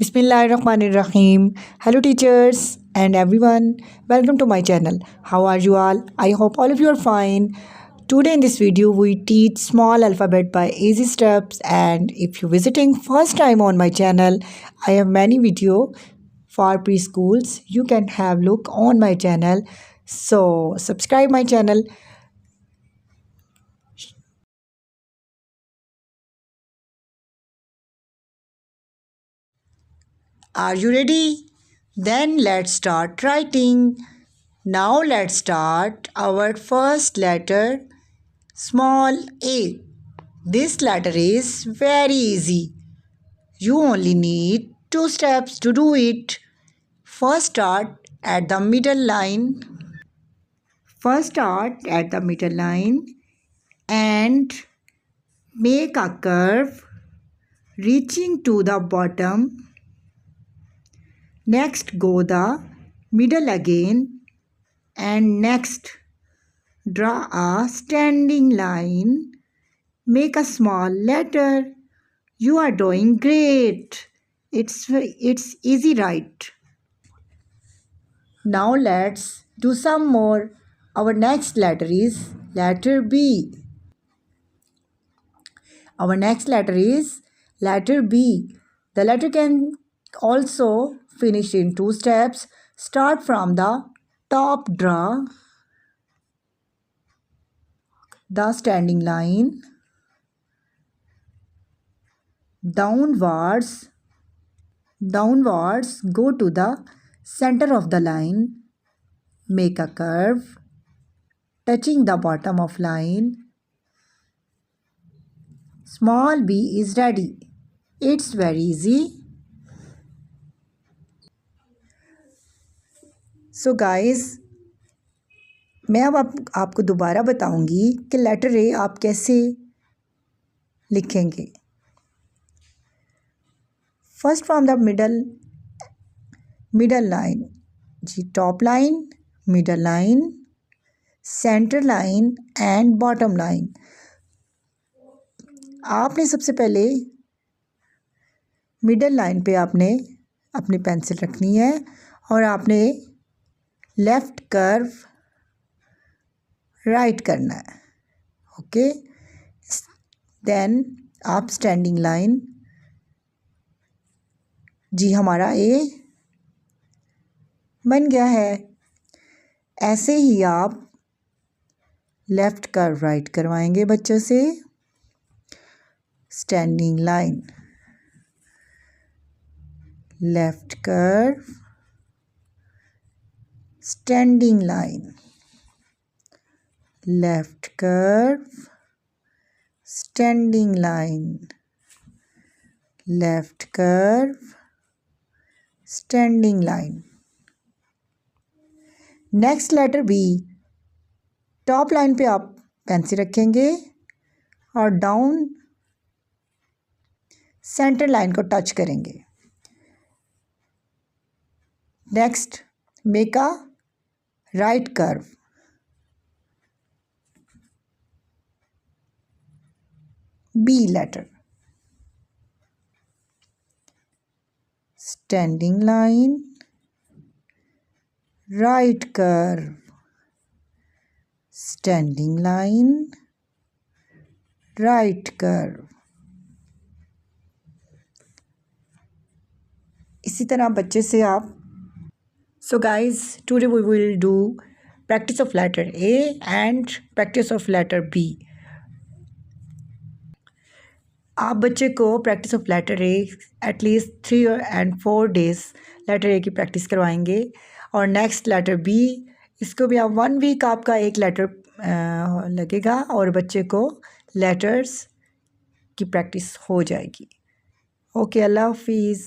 Bismillahirrahmanirrahim. Hello teachers and everyone. Welcome to my channel. How are you all? I hope all of you are fine. Today in this video we teach small alphabet by easy steps, and if you're visiting first time on my channel, I have many video for preschools. You can have look on my channel. So subscribe my channel. Are you ready? Then let's start writing. Now let's start our first letter, small a. This letter is very easy. You only need 2 steps to do it. First start at the middle line. First start at the middle line and make a curve reaching to the bottom. Next go the middle again and next draw a standing line. Make a small letter. You are doing great. It's easy, right? Now let's do some more. Our next letter is letter B. Our next letter is letter B. The letter can also finish in 2 steps. Start from the top, draw the standing line, downwards go to the center of the line, make a curve touching the bottom of line. Small b is ready. It's very easy. So guys, मैं अब आपको दोबारा बताऊंगी कि letter ए आप कैसे लिखेंगे. First from the middle line जी, top line, middle line, center line and bottom line. आपने सबसे पहले मिडल लाइन पे आपने अपनी पेंसिल रखनी है और आपने लेफ़्ट कर्व राइट करना है. ओके, देन आप स्टैंडिंग लाइन. जी, हमारा ए बन गया है. ऐसे ही आप लेफ़्ट कर्व राइट करवाएंगे बच्चों से. Standing line, left curve, standing line, left curve, standing line, left curve, standing line. Next letter B. Top line पे आप पेंसिल रखेंगे और डाउन सेंटर लाइन को टच करेंगे. Next make a right curve. B letter. Standing line, right curve, standing line, right curve. इसी तरह बच्चे से आप. So guys, today we will do practice of letter A and practice of letter B. आप बच्चे को practice of letter A at least 3 and 4 days letter A की practice करवाएंगे और नेक्स्ट लेटर बी, इसको भी आप 1 week आपका एक लेटर लगेगा और बच्चे को लेटर्स की प्रैक्टिस हो जाएगी. ओके, अल्लाह हाफिज़.